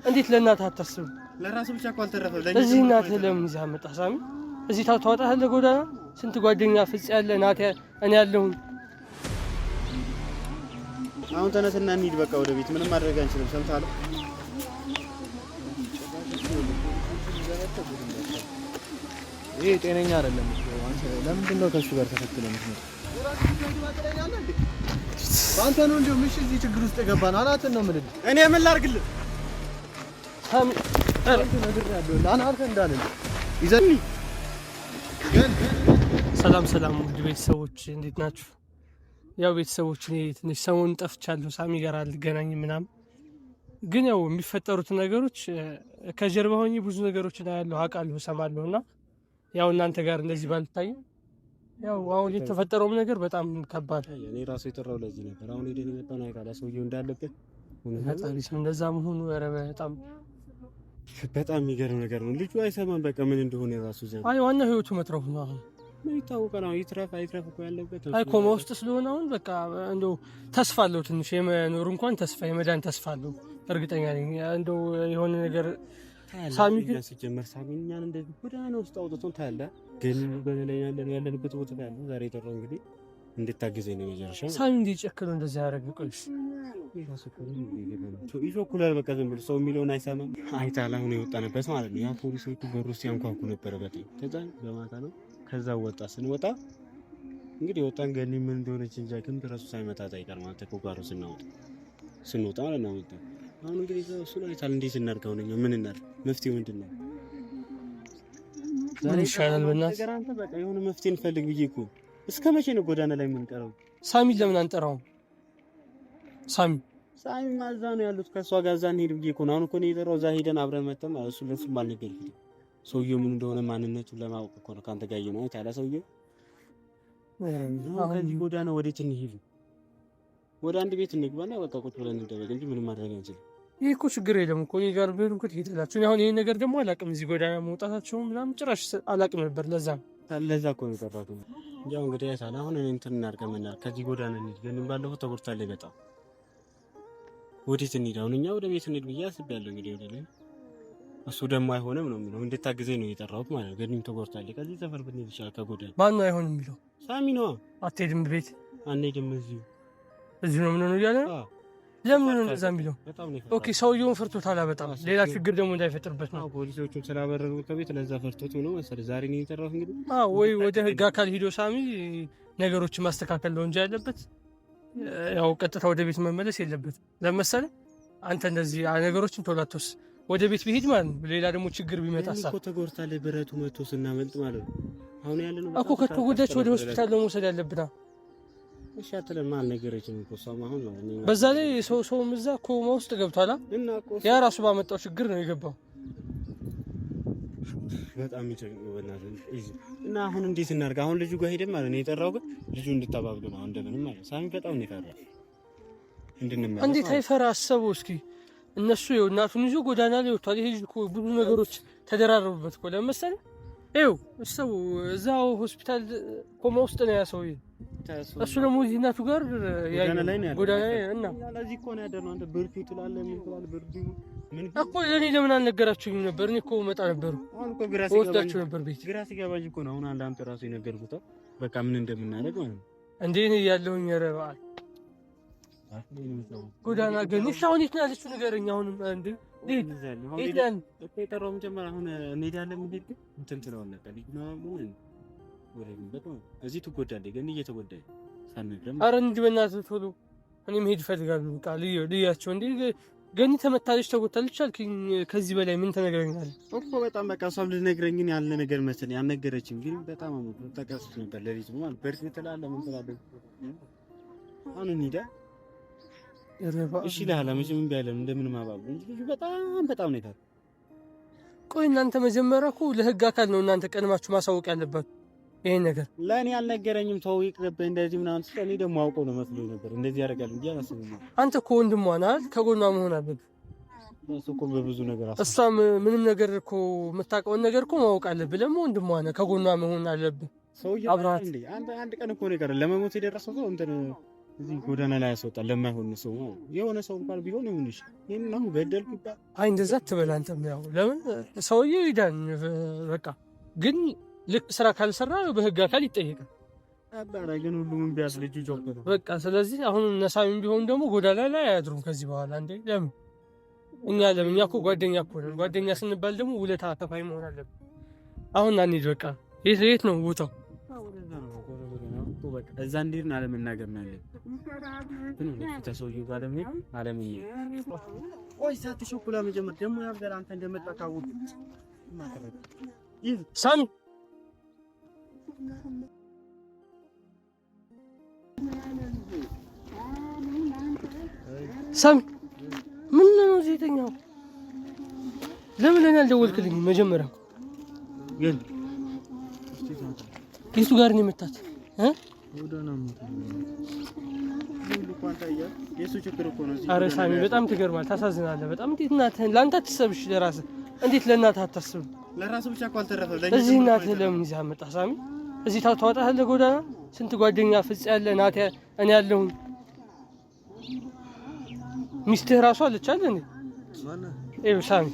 እንዴት ለእናትህ አታስብም? ለራሱ ብቻ እኮ አልተረፈም። እዚህ እናትህ ለምን ይዘህ መጣህ ሳሚ? እዚህ ታወጣለህ ለጎዳና? ስንት ጓደኛ ፍጽ ያለ ናት እኔ ያለሁኝ። አሁን ተነስና እንሂድ በቃ ወደ ቤት። ምንም ማድረግ አንችልም። ሰምተሃል? ይሄ ጤነኛ አይደለም። ለምንድን ነው ከሱ ጋር ተከትለህ የምትመጣው? አንተ ነው እንደው ምሽ እዚህ ችግር ውስጥ የገባን አናትን ነው የምልህ። እኔ ምን ላድርግልህ? ሳሚ ነግሬሃለሁ ለአናት እንዳልል ይዘኒ። ሰላም ውድ ቤተሰቦች እንዴት ናችሁ? ያው ቤተሰቦች እኔ ትንሽ ሰሞኑን ጠፍቻለሁ። ሳሚ ጋር አልገናኝም ምናምን፣ ግን ያው የሚፈጠሩት ነገሮች ከጀርባ ሆኜ ብዙ ነገሮችን አያለሁ፣ አውቃለሁ፣ እሰማለሁ እና ያው እናንተ ጋር እንደዚህ ባልታይም ያው አሁን የተፈጠረውም ነገር በጣም ከባድ። እኔ ራሱ የተራው ለዚህ ነበር። አሁን ሄደን የመጣው ነው አይካላ ሰውየው እንዳለበት ታሪስ እንደዛ መሆኑ ኧረ በጣም የሚገርም ነገር ነው። ልጁ አይሰማም በቃ ምን እንደሆነ ራሱ ዘ አይ ዋናው ህይወቱ መትረፉ ነው። አሁን ምን ይታወቃል? አሁን ይትረፍ አይትረፍ እኮ ያለበት አይ ኮማ ውስጥ ስለሆነ አሁን በቃ እንደው ተስፋ አለው ትንሽ የመኖር እንኳን ተስፋ የመዳን ተስፋ አለው እርግጠኛ ነኝ። እንደው የሆነ ነገር ሳሚ ግን ሲጀመር ሳሚኛን እንደዚህ ጎዳና ውስጥ አውጥቶን ታያለ። ግን በሌላ ያለንበት ቦታ ላይ ያለው ዛሬ የጠራው እንግዲህ እንድታግዘኝ ነው መጨረሻ። ሳሚ እንዲጨክሩ እንደዚህ ያደረገ ቆይሽ ይዞ ኩላል በቃ ዝም ብሎ ሰው የሚለውን አይሰማም። አይታላ አሁን የወጣንበት ማለት ነው። ያ ፖሊሶቹ በሩ ሲያንኳኩ ነበረ በጣም ከዛ በማታ ነው። ከዛ ስንወጣ እንግዲህ ወጣን። ገኒ ምን እንደሆነች እንጃ ግን ድረሱ ሳይመጣ አይቀር ማለት ተቆጋሩ ስንወጣ ማለት ነው። አሁን እንግዲህ እሱ ላይ ታል እንዴት እናድርገው ነው? ምን እናድርግ? መፍትሄው ምንድን ነው? ዛሬ ይሻላል በእናትህ ነገር አንተ በቃ የሆነ መፍትሄ እንፈልግ ብዬ እኮ። እስከ መቼ ነው ጎዳና ላይ የምንቀረው? ሳሚ ለምን አንጠራውም? ሳሚ ማዛ ነው ያሉት ከሷ ጋር እዛ እንሄድ ብዬ እኮ ነው። አሁን እኮ ነው የጠራው። እዛ ሄደን አብረን መተን እሱ ለሱ ባልነገርኩት ሰውየው ምን እንደሆነ ማንነቱን ለማወቅ እኮ ነው ካንተ ጋር ነው ታላ ሰውየው። ከዚህ ጎዳና ወዴት እንሂድ? ወደ አንድ ቤት እንግባና በቃ ቁጭ ብለን እንደበቅ እንጂ ምንም ማድረግ አንችልም። ይሄ እኮ ችግር የለም እኮ እኔ ጋር ቢሆን እኮ ትሄዳላችሁ። አሁን ይሄን ነገር ደግሞ አላውቅም። እዚህ ጎዳና መውጣታቸው ምናምን ጭራሽ አላውቅም ነበር። ለዛ እኮ ነው የጠራሁት። ያው እንግዲህ አይታለ አሁን እኔ እንትን እናድርገምና ከዚህ ጎዳና እንሂድ። ግን ባለፈው ተጎድታለች በጣም። ወዴት እንሂድ? አሁን እኛ ወደ ቤት እንሂድ ብዬ አስቤያለሁ። እንግዲህ ወደ ላይ እሱ ደግሞ አይሆንም ነው የሚለው። እንድታግዘኝ ነው የጠራሁት ማለት ነው። ገኒም ተጎድታለች። ከዚህ ሰፈር ብንሄድ ይችላል። ከጎዳና ማን ነው አይሆንም የሚለው? ሳሚ ነው። አትሄድም? ቤት አንሄድም። እዚሁ ነው ምን ነው እያለ ለምን ነው እንደዛ የሚለው? ኦኬ ሰውየውን ፈርቶታል በጣም። ሌላ ችግር ደግሞ እንዳይፈጥርበት ነው። ፖሊሶቹም ስላበረሩ ከቤት ለዛ ፈርቶት ነው መሰለኝ ዛሬ ነው የጠራሁት። እንግዲህ ወይ ወደ ህግ አካል ሂዶ ሳሚ ነገሮችን ማስተካከል ነው እንጂ ያለበት ያው ቀጥታ ወደ ቤት መመለስ የለበትም። ለምሳሌ አንተ እንደዚህ ነገሮችን ቶላቶስ ወደ ቤት ቢሄድ ማለት ነው ሌላ ደግሞ ችግር ቢመጣሳ እኮ ተጎድታለች። ብረቱ መቶ ስናመልጥ ማለት ነው። አሁን ያለነው እኮ ከተጎዳች ወደ ሆስፒታል ለመውሰድ ያለብና እሺ አትልም አልነገረችም እኮ እሷም አሁን ነው። በዛ ላይ ሰውም እዛ ኮማ ውስጥ ገብቷል። ያ ራሱ ባመጣው ችግር ነው የገባው። በጣም ይጨንቀው በእናትህ። እና አሁን እንዴት እናድርግ? አሁን ልጁ ጋር ሄደን ማለት ነው የጠራው ግን ልጁ እንድታባብሉ ነው እንደምንም ማለት ሳሚ በጣም ነው የፈራው። እንዴት አይፈራ? አሰበው እስኪ እነሱ እናቱን ይዞ ጎዳና ላይ ወጥቷል። ይሄ እኮ ብዙ ነገሮች ተደራረቡበት እኮ ለምሳሌ እሱ እዛው ሆስፒታል ኮማ ውስጥ ነው ያ ሰውዬ። እሱ ደግሞ እዚህ እናቱ ጋር ጎዳና ላይ እና ለዚህ እኮ ነው ያደረው። አንተ ብርዱ ትላለህ ምን ትላለህ? ብርዱ ምን እኮ ለኔ ለምን አልነገራችሁኝም ነበር? እኔ እኮ መጣ ነበር። አሁን እኮ ወስዳችሁ ነበር ቤት። ግራ ሲገባኝ እኮ ነው አሁን አንተ ራሱ የነገርኩት በቃ ምን እንደምናደርግ ማለት ነው። እንዴ እኔ ያለሁኝ ረባል ጎዳና ግን አሁን የት ነው ያለችው ንገረኝ። አሁን እንዴ ይሄን የጠራው መጀመሪያ አሁን እንሄዳለን። ምን ሄድ እንትን ትለዋል ነበር ምን ወሬ እዚህ ትጎዳለህ። ግን እየተጎዳኝ ሳንደም አረ እንዴ በእናትህ ቶሎ እኔ መሄድ እፈልጋለሁ። በቃ ልያቸው እንዴ ገኒ ተመታለች ተጎድታለች አልከኝ። ከዚህ በላይ ምን ተነግረኛል እኮ በጣም በቃ እሷም ልትነግረኝ ያለ ነገር መሰለኝ አልነገረችም። ግን በጣም ተቀስፍ ነበር ለሊት ማለት በርስ ትላለህ ምን ትላለህ። አሁን እንሂዳ እሺ ለहाला መቼም እምቢ አይለም እንደምን ማባቡ እንጂ ልጁ በጣም ነው የታው። ቆይ እናንተ መጀመሪያ እኮ ለህግ አካል ነው እናንተ ቀድማችሁ ማሳወቅ ያለባችሁ ይሄን ነገር። ለኔ አልነገረኝም። ተው ይቅርብህ እንደዚህ ምናምን ስለኔ ደግሞ አውቀው ነው መስሎኝ ነበር እንደዚህ ያደርጋል እንጂ አላሰብኩም። አንተ እኮ ወንድሟ ናት፣ ከጎኗ መሆን አለብህ። እሱ እኮ በብዙ ነገር እሷም ምንም ነገር እኮ የምታውቀውን ነገር እኮ ማወቅ አለብህ። ደግሞ ወንድሟ ነህ፣ ከጎኗ መሆን አለብህ። ሰውዬው አብራት እንዴ አንድ ቀን እኮ ነው የቀረው ለመሞት የደረሰው ሰው እንትን እዚህ ጎዳና ላይ ያስወጣል ለማይሆን ሰው የሆነ ሰው እንኳን ቢሆን ይሁንሽ ይሄን ነው በደልኩ ይባል። አይ እንደዛ ትበል አንተም ያው ለምን ሰውዬው ይዳን በቃ ግን ልክ ስራ ካልሰራ በህግ አካል ይጠየቃል። አባራ ግን ሁሉም ቢያስ ልጅ ጆክ ነው በቃ። ስለዚህ አሁን ነሳሚም ቢሆን ደግሞ ጎዳና ላይ አያድሩም ከዚህ በኋላ እንዴ። ለምን እኛ እኮ ጓደኛ እኮ ነን። ጓደኛ ስንባል ደግሞ ውለታ ከፋይ መሆን አለብን። አሁን አንሂድ በቃ። የት ነው ቦታው? በቃ እዛ እንዴት አለመናገር ነው ያለው። ግን ተሰውዩ ጋር ደግሞ አለምዬ ቆይ ሳትሾኩላ መጀመር ደግሞ ያገር አንተ እንደመጣ ካወቅ ማከረ ይህ ሳሚ ምን ነው ዘይተኛው? ለምን ለኔ አልደወልክልኝ መጀመሪያ? ግን ከሱ ጋር ነው የመጣት ኧረ ሳሚ በጣም ትገርማለህ፣ ታሳዝናለህ በጣም። እንዴት እናትህን ለአንተ አትሰብሽ ለራስህ እንዴት ለእናትህ አታስብም? ለራስህ ብቻ እኮ አልተረፈም። እዚህ እናትህ ለምን ይዘህ መጣህ ሳሚ? እዚህ ታወጣለህ ጎዳና። ስንት ጓደኛ ፍጽ ያለ እናት እኔ ያለሁኝ ሚስትህ ራሷ አለች አይደል እንዴ? ይኸው ሳሚ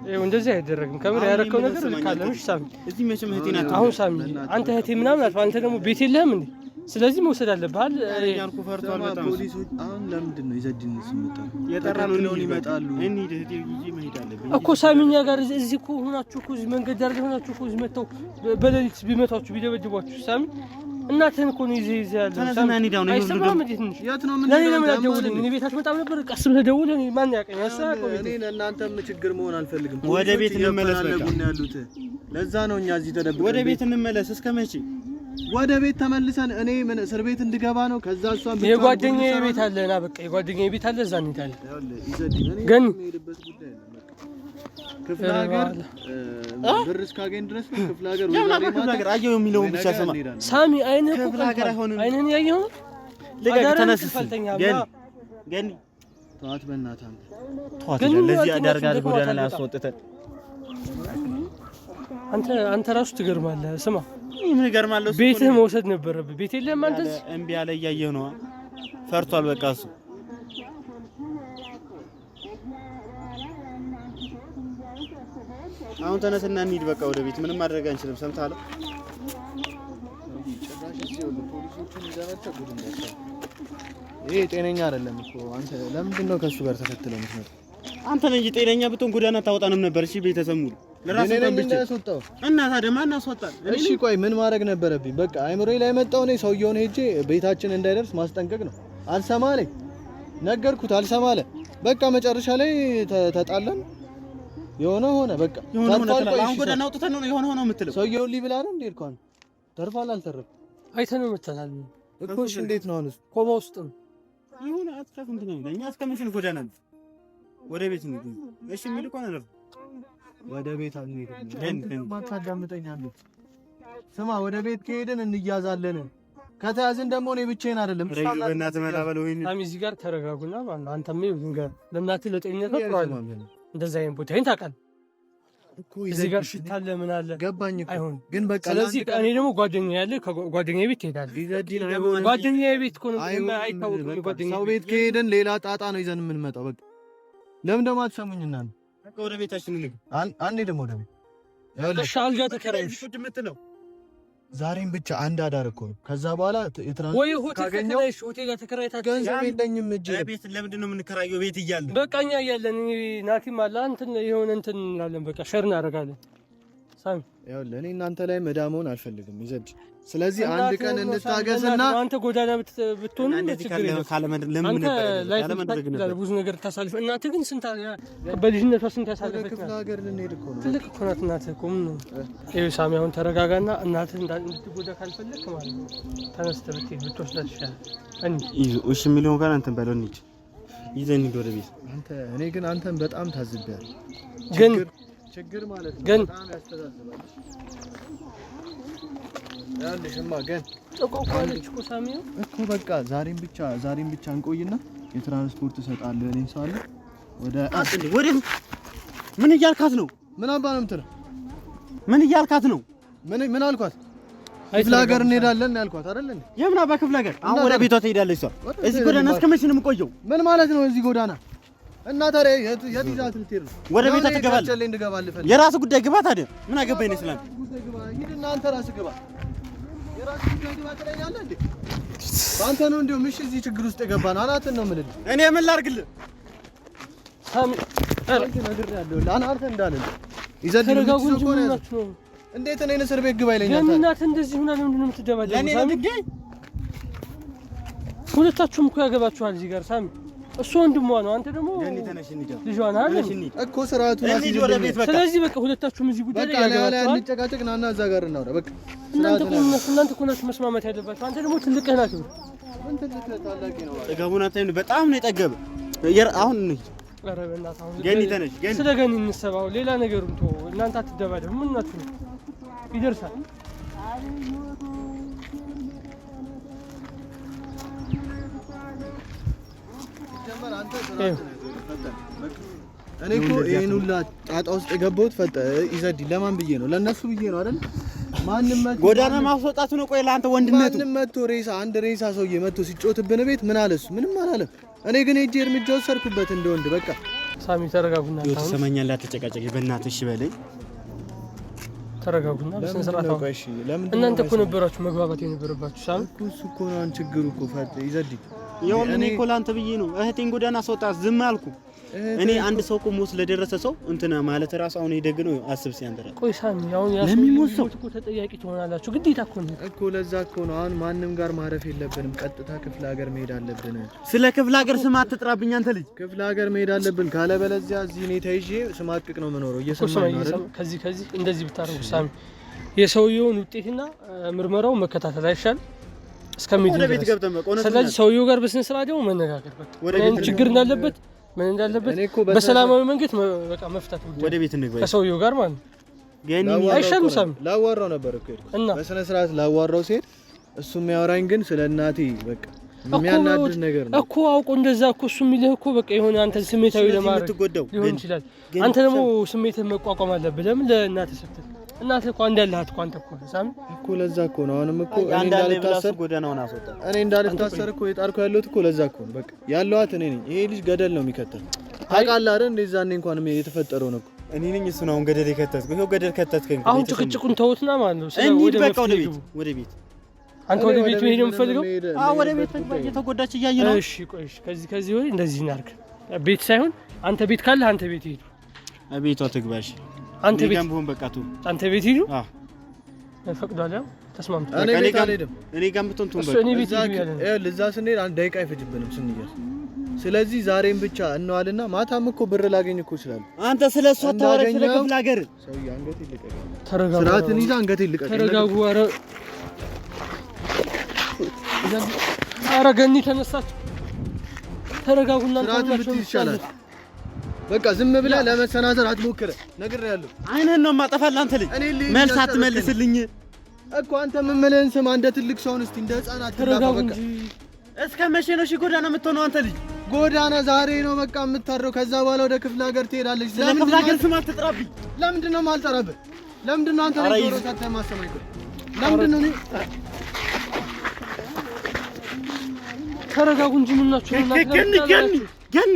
ይኸው እንደዚህ አይደረግም። ከምር ያደረከው ነገር ልክ አለሽ ሳሚ። እዚህ መቼም እህቴ ናት። አሁን ሳሚ አንተ እህቴ ምናምን አልፈህ አንተ ደግሞ ቤት የለህም እንዴ? ስለዚህ መውሰድ አለብህ። ያልኩ ፈርቷል በጣም ፖሊሶች። አሁን ለምንድን ነው ይዘድን ሲመጣ የጠራነው ነው ይመጣሉ። እኔ እህቴ ይዤ መሄድ አለብኝ እኮ ሳሚኛ ጋር እዚህ እኮ ሆናችሁ እኮ እዚህ መንገድ ዳር ላይ ሆናችሁ እኮ እዚህ መተው በሌሊት ቢመታችሁ ቢደበድቧችሁ ሳሚ እናትህን እኮ ነው ይዘህ ያለው። ተነስና እንሂድ አሁን። አይሰማም እንዴ? ትንሽ የት ነው ምን ደውልልኝ። እኔ ቤታችሁ በጣም ነበር። ቀስ ብለህ ደውልልኝ። ማን ያውቀኝ? እኔ ለእናንተም ችግር መሆን አልፈልግም። ወደ ቤት እንመለስ። በቃ ያሉት ለዛ ነው እኛ እዚህ ተደብቀን ወደ ቤት እንመለስ። እስከ መቼ ወደ ቤት ተመልሰን እኔ ምን እስር ቤት እንድገባ ነው? ከዛ እሷን ብቻ የጓደኛዬ ቤት አለ ና በቃ የጓደኛዬ ቤት አለ። እዛ እንሄዳለን። ግን ክፍለ ሀገር ብር እስካገኝ ድረስ ነው። ክፍለ ሀገር ክፍለ ሀገር አየው የሚለውን ብቻ ሰማ ሳሚ። አይነህ ክፍለ ሀገር አይሆንም። አይነህን ያየኸው ልቀቅ። ተነስ ግን ተዋት በእናትህ ተዋት። ለዚህ አዳርጋል ጎዳና ላይ አስወጥተን አንተ ራሱ ትገርማለህ። ስማ ምን ይገርማል? እሱ ቤትህ መውሰድ ነበረብህ። ቤት የለም አንተ እምቢ አለ። እያየህ ነው። ፈርቷል በቃ እሱ። አሁን ተነስና እንሂድ በቃ ወደ ቤት። ምንም ማድረግ አንችልም። ሰምተሃል? ይሄ ጤነኛ አይደለም እኮ። አንተ ለምንድን ነው ከሱ ጋር ተከትለህ የምትመጣው? አንተ ነህ እንጂ ጤነኛ ብትሆን ጎዳና ታወጣንም ነበር። እሺ ቤተሰብ ሙሉ ለራሱ ያስወጣው እና ታዲያ ማን አስወጣል? እሺ ቆይ ምን ማድረግ ነበረብኝ? በቃ አይምሮዬ ላይ መጣው። እኔ ሰውየውን ሄጄ ቤታችን እንዳይደርስ ማስጠንቀቅ ነው። አልሰማ አለኝ። ነገርኩት፣ አልሰማ አለ። በቃ መጨረሻ ላይ ተጣላን። የሆነ ሆነ በቃ ተርፏል። አሁን ጎዳና አውጥተን ነው የሆነ ሆነ የምትለው። ሰውየውን ሊብላ ነው እንዴ? እንኳን ተርፏል አልተረፈ አይተህ ነው መተናል እኮ። እሺ እንዴት ነው አሁንስ? ኮማ ውስጥ ነው ይሁን። አትከፍ እንትን ነው ለኛ እስከመቼ ጎዳና ነው? ወደ ቤት ነው። እሺ ምን ልቆና ነው? ወደ ቤት አንሄድም። ማታዳምጠኛለህ? ስማ ወደ ቤት ከሄድን እንያዛለን። ከተያዝን ደግሞ እኔ ብቻዬን አይደለም። በእናትህ መላበል ወይ ሳሚ እዚህ ጋር ተረጋጉና ማለት አንተም ለእናትህ ለጤንነት ነው። እንደዛ አይነት ቦታ ይሄን ታውቃለህ እኮ እዚህ ጋር ሽታ አለ ምን አለ ገባኝ እኮ አይሆን ግን በቃ ስለዚህ እኔ ደግሞ ጓደኛዬ ያለ ከጓደኛዬ ቤት ትሄዳለህ። ጓደኛዬ ቤት እኮ ነው አይታወቅም። ጓደኛዬ ሰው ቤት ከሄድን ሌላ ጣጣ ነው ይዘን የምንመጣው። በቃ ለምን ደግሞ አትሰሙኝና ነው? በቃ ወደ ቤታችን እንግባ። አንዴ ደግሞ ወደ ቤት እሺ አልጋ ተከራይሽ ዛሬም ብቻ አንድ አዳር እኮ ነው። ከዛ በኋላ የትራንስ ወይ ሆቴል ተከራይታችሁ ገንዘብ የለኝም እጄ። ቤት ለምንድን ነው የምንከራየው? ቤት እያለ በቃ እኛ እያለን ናቲም አለ እንትን የሆነ እንትን እንላለን። በቃ ሸር እናደርጋለን። ሳሚ ይኸውልህ እኔ እናንተ ላይ መዳመውን አልፈልግም ይዘድ። ስለዚህ አንድ ቀን እንታገስና አንተ ጎዳና ብትሆን ብዙ ነገር ታሳልፍ። እናትህ ግን ስንት በልጅነቷ ስንት ያሳለፈች ክፍለ ሀገር ልንሄድ እኮ ነው። ትልቅ እኮ ናት እናትህ እኮ። ምን ነው ይኸው ሳሚ አሁን ተረጋጋና እናትህ እንድትጎዳ ካልፈለግክ ማለት ነው ተነስተህ ብትሄድ ብትወስዳት ይሻላል። እሺ የሚለውን ጋር አንተን በለው እንሂድ፣ ይዘን እንሂድ ወደ ቤት። እኔ ግን አንተን በጣም ታዝቤያለሁ። ግን ችግር ማለት ነው ግን በጣም ያስተዛዝባል። ያልሽማ ግን ተቆቋለች እኮ ሳሚው እኮ በቃ ዛሬም ብቻ እንቆይና የትራንስፖርት እሰጣለሁ። እኔን ሳለ ወደ ምን እያልካት ነው? ምን አባ ነው የምትለው? ምን እያልካት ነው? ምን አልኳት? ክፍለ ሀገር እንሄዳለን ያልኳት አይደል እንዴ? የምን አባ ክፍለ ሀገር? አሁን ወደ ቤቷ ትሄዳለች እሷ። እዚህ ጎዳና እስከ መቼ ነው የምቆየው? ምን ማለት ነው እዚህ ጎዳና? እና ታዲያ የት ይዛት ልትሄድ ነው? ወደ ቤቷ ትገባለህ። የራስህ ጉዳይ ግባ። ታዲያ ምን አገባኝ ነው ስላንተ? ሂድና አንተ ራስህ ግባ። የራስህ ጉዳይ ግባ ትለኛለህ እንዴ? በአንተ ነው እንደውም እሺ እዚህ ችግር ውስጥ የገባን አናትን ነው የምልህ። እኔ ምን ላድርግልህ? ሳሚ ነግሬሃለሁ ለአናት እንዳልል ይዘህ ተረጋጉ እንጂ ነው። እንዴት እኔን እስር ቤት ግባ ይለኛል? እናት እንደዚህ ሆና ለምንድን ነው የምትደባደበው? ለኔ ነው ትገኝ። ሁለታችሁም እኮ ያገባችኋል እዚህ ጋር ሳሚ። እሱ ወንድሟ ነው፣ አንተ ደግሞ ለኔ ተነሽ እንሂድ ልጇ ነህ አይደል እኮ ስርዓቱን አስይዝ ወደ ቤት በቃ። ስለዚህ በቃ ሁለታችሁም እዚህ ጉዳይ ላይ ያገባችኋል። እንጨቃጨቅ ናና እዛ ጋር እናውራ በቃ። እናንተ እኮ ናችሁ መስማማት ያለባችሁ። አንተ ደግሞ ትልቅ ነህ ናችሁ። አንተ ታላቂ ነው። ጥጋቡን አታይም? በጣም ነው የጠገበ። አሁን እንሂድ። ኧረ በእናትህ አሁን ገኒ ተነሽ። ገኒ ስለ ገኒ እንሰባው ሌላ ነገሩን ተው። እናንተ አትደባደቡ። ምን ናችሁ ነው ይደርሳል። እኔ እኮ ይሄን ሁላ ጣጣ ውስጥ የገባሁት ይዘዲ ለማን ብዬ ነው? ለነሱ ብዬ ነው አይደል? ማንም መጥቶ ጎዳና ማስወጣቱ ነው። ቆይ ለአንተ ወንድነቱ ማንም መጥቶ አንድ ሬሳ ሰውዬ መጥቶ ሲጮትብን ቤት ምን አለ እሱ? ምንም አላለም። እኔ ግን ሄጄ እርምጃ ወሰድኩበት እንደ ወንድ። በቃ ሳሚ ተረጋጉና፣ አሁን ትሰማኛለህ? አትጨቃጨቂ በእናትህ እሺ በለኝ። ተረጋጉና በስነ ስርዓት ነው። እሺ እናንተ እኮ ነበራችሁ መግባባት የነበረባችሁ ሳሚ። እሱ እኮ ነው ችግሩ እኮ ይዘዲ ይኸውልህ እኔ እኮ ለአንተ ብዬ ነው እህቴን ጎዳና አስወጣት ዝም አልኩ። እኔ አንድ ሰው እኮ ሞት ስለደረሰ ሰው እንትና ማለት ራሱ አሁን ይደግ ነው አስብ ሲያንተራ። ቆይ ሳሚ አሁን ያሰው ሰው እኮ ተጠያቂ ትሆናላችሁ ግዴታ እኮ ነው እኮ። ለዛ እኮ ነው አሁን ማንም ጋር ማረፍ የለብንም። ቀጥታ ክፍለ ሀገር መሄድ አለብን። ስለ ክፍለ ሀገር ስም አትጥራብኝ አንተ ልጅ። ክፍለ ሀገር መሄድ አለብን ካለበለዚያ እዚህ እኔ ተይዤ ስማቅቅ ነው የምኖረው። እየሰማኝ ነው አይደል? ከዚህ እንደዚህ ብታረጉ ሳሚ የሰውየውን ውጤትና ምርመራው መከታተል አይሻል? እስከሚድን ወደ ቤት ገብተን በቃ። ስለዚህ ሰውየው ጋር በስነ ስርዓት ደግሞ መነጋገር በቃ ችግር እንዳለበት ምን እንዳለበት በሰላማዊ መንገድ በቃ መፍታት ወደ ቤት እንግባ ከሰውየው ጋር ማለት ነው። ገኒ አይሻልም ሳሚ? ላዋራው ነበር እኮ እና በስነ ስርዓት ላዋራው ሲሄድ እሱ የሚያወራኝ ግን ስለ እናቴ በቃ የሚያናድድ ነገር ነው እኮ አውቆ እንደዛ እኮ እሱ የሚልህ እኮ በቃ የሆነ አንተ ስሜታዊ ለማድረግ ሊሆን ይችላል። አንተ ደግሞ ስሜትህን መቋቋም አለብህ። ለምን ለእናትህ ስትል እናትህ እኮ እንዳለሃት እኮ አንተ እኮ ሳሚ እኮ ለዛ እኮ ነው አሁንም እኮ እኔ እንዳልታሰር ጎዳናውን አስወጣ። እኔ እንዳልታሰር እኮ የጣርኩ ያለሁት እኮ ለዛ እኮ ነው። በቃ ያለዋት እኔ ነኝ። ይሄ ልጅ ገደል ነው የሚከተል ታውቃለህ አይደል? እንደዛኔ እንኳን የተፈጠረው ነው እኮ እኔ ነኝ እሱ ነው አሁን ገደል የከተትኩ። ይሄው ገደል ከተትከኝ። አሁን ጭቅጭቁን ተውትና ማለት ነው። ወደ ቤት ወደ ቤት አንተ ወደ ቤት መሄድ ነው የምትፈልገው? አዎ ወደ ቤት እየተጎዳች እያየ ነው። እሺ ቆይ ከዚህ ወዲህ እንደዚህ እናድርግ። ቤት ሳይሆን አንተ ቤት ካለህ አንተ ቤት ሂዱ። ቤቷ ትግባሽ። አንተ ቤት ጋምቦን በቃ ቱ አንተ ቤት ሂዱ። አዎ ፈቅዷል። ያው ተስማምተን እኔ ቤት አልሄድም። እኔ ጋር ብትሆን ቱን በቃ እኔ ቤት ሂዱ ያለ ነው። ለዛ ስንሄድ አንድ ደቂቃ አይፈጅብንም ስንይዝ። ስለዚህ ዛሬም ብቻ እንዋልና ማታም እኮ ብር ላገኝ እኮ እችላለሁ። አንተ ስለሷ ታወራሽ ስለ ክፍለ ሀገር ሰውዬ አንገት ይልቀቅ። ተረጋጉ። ስርዓትን ይዛ አንገት ይልቀቅ። ተረጋጉ። ኧረ ገኒ ተነሳች። ተረጋጉና ስርዓትን ይሻላል። በቃ ዝም ብለህ ለመሰናዘር አትሞክር። ነግሬሃለሁ። አይነን ነው የማጠፋልህ አንተ ልጅ። መልስ አትመልስልኝ እኮ አንተ ምን ምልህን ስማ። እንደ ትልቅ ሰውን እስቲ እንደ ህፃናት ተረጋጉ እንጂ። እስከ መቼ ነው ጎዳና የምትሆነው አንተ ልጅ? ጎዳና ዛሬ ነው በቃ የምታረው። ከዛ በኋላ ወደ ክፍለ ሀገር ትሄዳለች። ስለ ክፍለ ሀገር ስም አትጥራብኝ። ለምንድን ነው የማልጠራብህ? ለምንድን ነው አንተ ልጅ ጆሮ ሰጥተህ የማሰማኝ? ለምንድን ነው? ተረጋጉ እንጂ ምን ናችሁ? ገኒ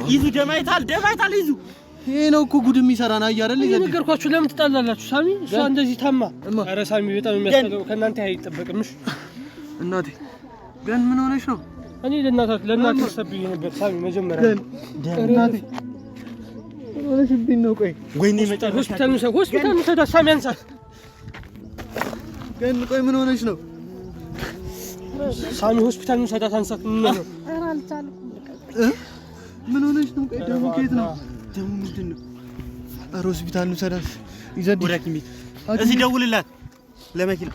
ይዙ ደማይታል ይዙ። ይሄ ነው እኮ ጉድ የሚሰራን አይ አይደል? የነገርኳችሁ ለምን ትጣላላችሁ? ሳሚ እሷ እንደዚህ ታማ። ኧረ ሳሚ በጣም የሚያስጠላው ከእናንተ አይጠበቅምሽ። እናቴ ግን ምን ሆነሽ ነው? እኔ ለእናትህ ሰብዬ ነበር ሳሚ መጀመሪያ። እናቴ ሆነሽብኝ ነው። ቆይ ወይኔ መጨረሻ ሆስፒታል ሰዳ ሳሚ አንሳት። ግን ቆይ ምን ሆነሽ ነው? ሳሚ ሆስፒታል ሰዳት አንሳት። ምን ነው? ኧረ አልቻልኩም። ምን ሆነሽ ነው? ቆይ ደሙ ከየት ነው? ደሙ ምንድን ነው? ኧረ ሆስፒታል ሰዳት ይዘድ ወደ ሐኪም ቤት እዚህ ደውልላት ለመኪና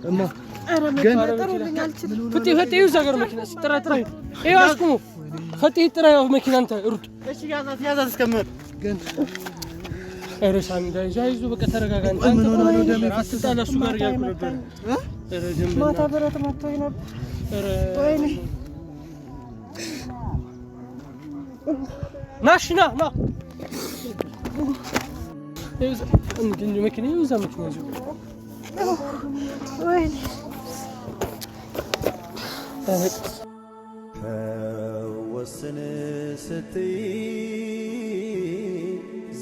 እማ ግን ጥሩልኝ አልችልም። ፍጤ እዛ ጋር መኪና ጥራ ይኸው አስቁሙ። ፍጤ ጥራ መኪና አንተ ሩጥ። እሺ ያዛት እስከምር ግን ኧረ ሳሚ አይዞህ በቃ ተረጋጋ። ምን ሆነ ነው ደም አትጣላ እሱ ጋር እያልኩ ነበር። ኧረ ዝም በል ማታ ብረት መጥቶኝ ነበር። ኧረ ወይኔ ናሽ ና እንዴ መኪና ይዛ መኪና ይዞ ወይኔ ወስን ስትይ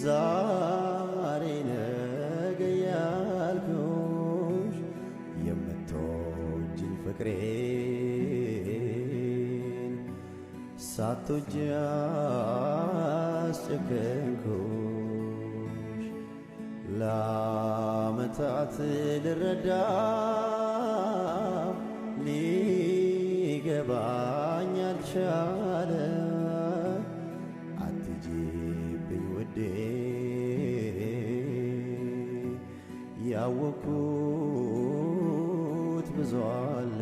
ዛሬ ነገ ያልኩሽ የምትወጂኝ ፍቅሬን ሳትወጂ አስጨከንኩሽ ለዓመታት ልረዳ ሊገባኝ አልቻለ አትጂብኝ ውዴ ያወኩት ብዙ አለ